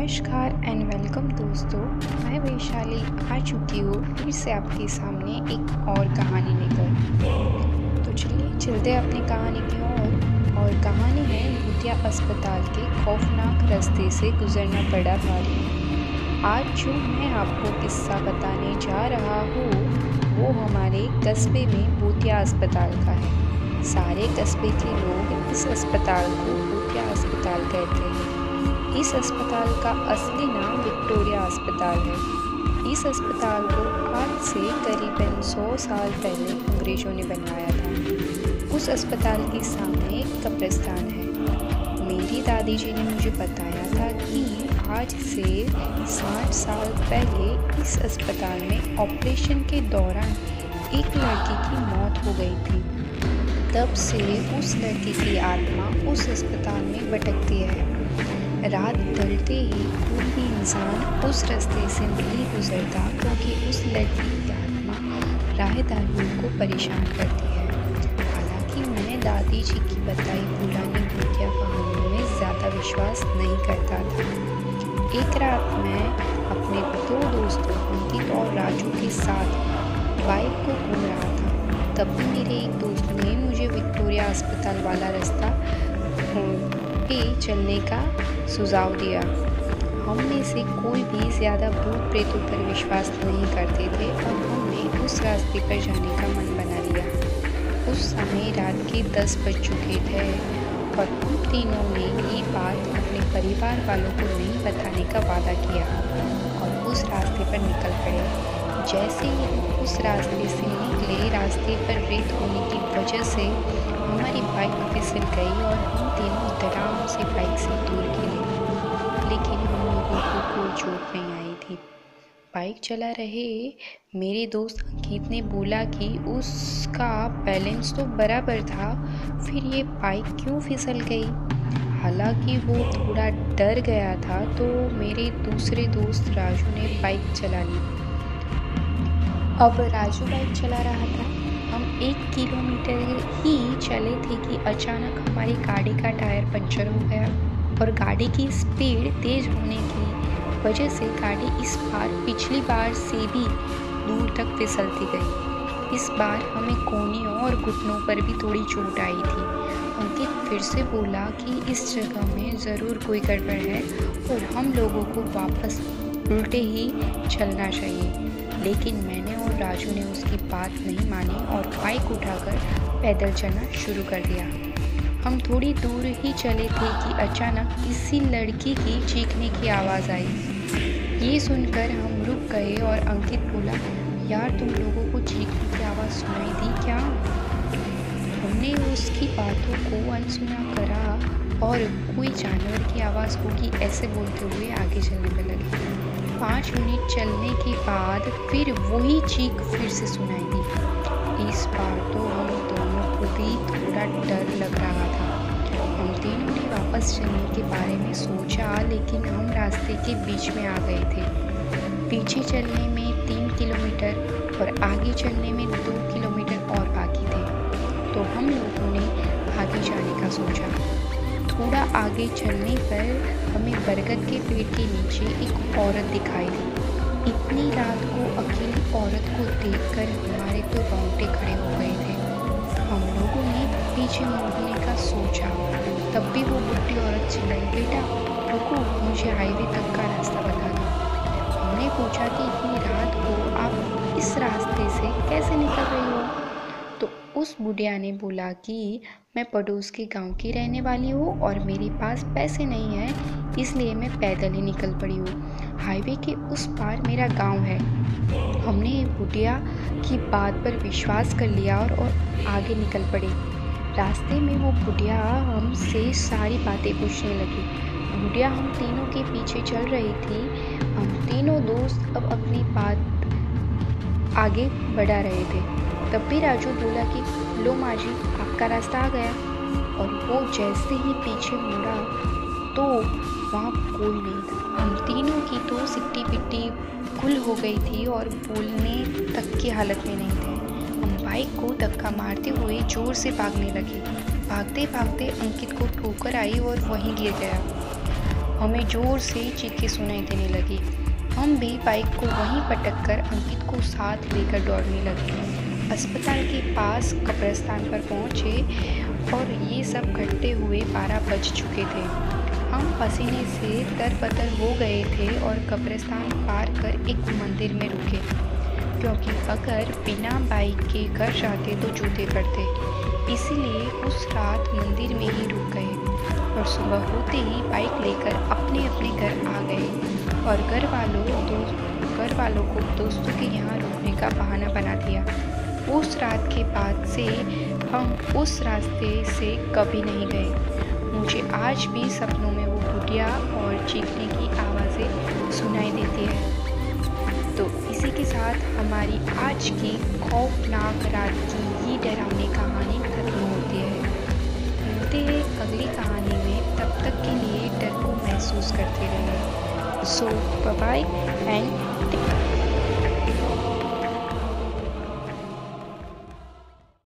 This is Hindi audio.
नमस्कार एंड वेलकम दोस्तों। मैं वैशाली आ चुकी हूँ फिर से आपके सामने एक और कहानी लेकर। तो चलिए चलते अपनी कहानी की ओर। और कहानी है भूतिया अस्पताल के खौफनाक रास्ते से गुजरना पड़ा वाली। आज जो मैं आपको किस्सा बताने जा रहा हूँ वो हमारे कस्बे में भूतिया अस्पताल का है। सारे कस्बे के लोग इस अस्पताल को भूतिया अस्पताल कहते हैं। इस अस्पताल का असली नाम विक्टोरिया अस्पताल है। इस अस्पताल को आज से करीबन 100 साल पहले अंग्रेजों ने बनवाया था। उस अस्पताल के सामने एक कब्रिस्तान है। मेरी दादी जी ने मुझे बताया था कि आज से 60 साल पहले इस अस्पताल में ऑपरेशन के दौरान एक लड़की की मौत हो गई थी। तब से उस लड़की की आत्मा उस अस्पताल में भटकती है। रात ढलते ही कोई भी इंसान उस रास्ते से नहीं गुजरता क्योंकि उस लड़की की आत्मा राहदारियों को परेशान करती है। हालांकि मैं दादी जी की बताई पुरानी भूतिया कहानियों में ज़्यादा विश्वास नहीं करता था। एक रात मैं अपने 2 दोस्तों अंकित और राजू के साथ बाइक को घूम रहा था। तब भी मेरे एक दोस्त ने मुझे विक्टोरिया अस्पताल वाला रास्ता पे चलने का सुझाव दिया। हम में से कोई भी ज़्यादा भूत प्रेतों पर विश्वास नहीं करते थे और हमने उस रास्ते पर जाने का मन बना लिया। उस समय रात के 10 बज चुके थे और हम तीनों ने ये बात अपने परिवार वालों को नहीं बताने का वादा किया और उस रास्ते पर निकल पड़े। जैसे ही हम उस रास्ते से निकले, रास्ते पर रेत होने की वजह से हमारी बाइक फिसल गई और हम तीनों धड़ाम से बाइक से दूर गिरे, लेकिन हम लोगों को कोई चोट नहीं आई थी। बाइक चला रहे मेरे दोस्त अंकित ने बोला कि उसका बैलेंस तो बराबर था, फिर ये बाइक क्यों फिसल गई। हालांकि वो थोड़ा डर गया था तो मेरे दूसरे दोस्त राजू ने बाइक चला ली। अब राजू बाइक चला रहा था। हम 1 किलोमीटर ही चले थे कि अचानक हमारी गाड़ी का टायर पंचर हो गया और गाड़ी की स्पीड तेज होने की वजह से गाड़ी इस बार पिछली बार से भी दूर तक फिसलती गई। इस बार हमें कोहनियों और घुटनों पर भी थोड़ी चोट आई थी। अंकित फिर से बोला कि इस जगह में ज़रूर कोई गड़बड़ है और हम लोगों को वापस उल्टे ही चलना चाहिए, लेकिन मैंने और राजू ने उसकी बात नहीं मानी और बाइक उठाकर पैदल चलना शुरू कर दिया। हम थोड़ी दूर ही चले थे कि अचानक किसी लड़की की चीखने की आवाज़ आई। ये सुनकर हम रुक गए और अंकित बोला, यार तुम लोगों को चीखने की आवाज़ सुनाई दी क्या? हमने उसकी बातों को अनसुना करा और कोई जानवर की आवाज़ होगी ऐसे बोलते हुए आगे चलने में लगे। 5 मिनट चलने के बाद फिर वही चीख फिर से सुनाई दी। इस बार तो हम दोनों को भी थोड़ा डर लग रहा था। हम तीनों ने वापस चलने के बारे में सोचा, लेकिन हम रास्ते के बीच में आ गए थे। पीछे चलने में 3 किलोमीटर और आगे चलने में 2 किलोमीटर और बाकी थे, तो हम लोगों ने आगे जाने का सोचा। थोड़ा आगे चलने पर हमें बरगद के पेड़ के नीचे एक औरत दिखाई दी। इतनी रात को अकेली औरत को देखकर हमारे तो रोंगटे खड़े हो गए थे। हम लोगों ने पीछे मुड़ने का सोचा, तब भी वो बुढ़ी औरत चिल्लाई, बेटा रुको, मुझे हाईवे तक का रास्ता बता दो। हमने पूछा कि इतनी रात को आप इस रास्ते से कैसे निकल रही हो? तो उस बुढ़िया ने बोला कि मैं पड़ोस के गांव की रहने वाली हूँ और मेरे पास पैसे नहीं हैं, इसलिए मैं पैदल ही निकल पड़ी हूँ। हाईवे के उस पार मेरा गांव है। हमने बुढ़िया की बात पर विश्वास कर लिया और आगे निकल पड़े। रास्ते में वो बुढ़िया हमसे सारी बातें पूछने लगी। बुढ़िया हम तीनों के पीछे चल रही थी। हम तीनों दोस्त अब अपनी बात आगे बढ़ा रहे थे। तब भी राजू बोला कि लो माँ जी, आपका रास्ता आ गया। और वो जैसे ही पीछे मुड़ा तो वहाँ कोई नहीं था। हम तीनों की तो सिट्टी पिट्टी गुल हो गई थी और बोलने तक की हालत में नहीं थे। हम बाइक को धक्का मारते हुए जोर से भागने लगे। भागते भागते अंकित को ठोकर आई और वहीं गिर गया। हमें ज़ोर से चीखें सुनाई देने लगी। हम भी बाइक को वहीं पटक कर अंकित को साथ लेकर दौड़ने लगे। अस्पताल के पास कब्रिस्तान पर पहुँचे और ये सब घटते हुए 12 बज चुके थे। हम पसीने से तरबतर हो गए थे और कब्रिस्तान पार कर एक मंदिर में रुके, क्योंकि अगर बिना बाइक के घर जाते तो जूते पड़ते। इसीलिए उस रात मंदिर में ही रुक गए और सुबह होते ही बाइक लेकर अपने अपने घर आ गए और घर वालों को दोस्तों के यहाँ रुकने का बहाना बना दिया। उस रात के बाद से हम उस रास्ते से कभी नहीं गए। मुझे आज भी सपनों में वो बुढ़िया और चीखने की आवाज़ें सुनाई देती है। तो इसी के साथ हमारी आज की खौफनाक रात की ये डरावनी कहानी खत्म होती है। मिलते हैं अगली कहानी में, तब तक के लिए डर को महसूस करते रहें। सो बाय बाय एंड